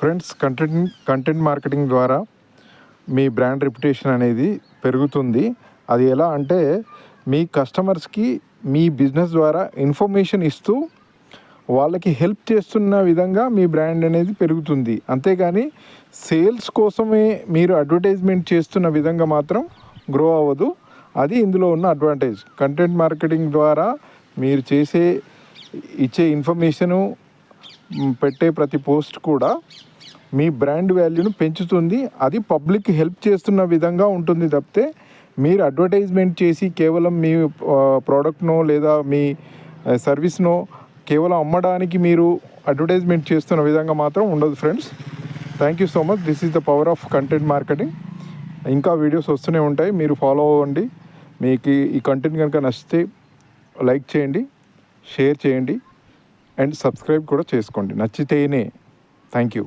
Friends, content marketing ద్వారా మీ brand reputation అనేది పెరుగుతుంది. అది ఎలా అంటే, మీ కస్టమర్స్కి మీ బిజినెస్ ద్వారా ఇన్ఫర్మేషన్ ఇస్తూ వాళ్ళకి హెల్ప్ చేస్తున్న విధంగా మీ బ్రాండ్ అనేది పెరుగుతుంది. అంతేగాని సేల్స్ కోసమే మీరు అడ్వర్టైజ్మెంట్ చేస్తున్న విధంగా మాత్రం గ్రో అవ్వదు. అది ఇందులో ఉన్న అడ్వాంటేజ్. కంటెంట్ మార్కెటింగ్ ద్వారా మీరు ఇచ్చే ఇన్ఫర్మేషను, పెట్టే ప్రతి పోస్ట్ కూడా మీ బ్రాండ్ వాల్యూను పెంచుతుంది. అది పబ్లిక్ హెల్ప్ చేస్తున్న విధంగా ఉంటుంది తప్పితే మీరు అడ్వర్టైజ్మెంట్ చేసి కేవలం మీ ప్రోడక్ట్నో లేదా మీ సర్వీస్నో కేవలం అమ్మడానికి మీరు అడ్వర్టైజ్మెంట్ చేస్తున్న విధంగా మాత్రం ఉండదు. Friends, thank you so much. This is the power of content marketing. ఇంకా వీడియోస్ వస్తూనే ఉంటాయి, మీరు ఫాలో అవ్వండి. మీకు ఈ కంటెంట్ కనుక నచ్చితే లైక్ చేయండి, షేర్ చేయండి అండ్ సబ్స్క్రైబ్ కూడా చేసుకోండి నచ్చితేనే. Thank you.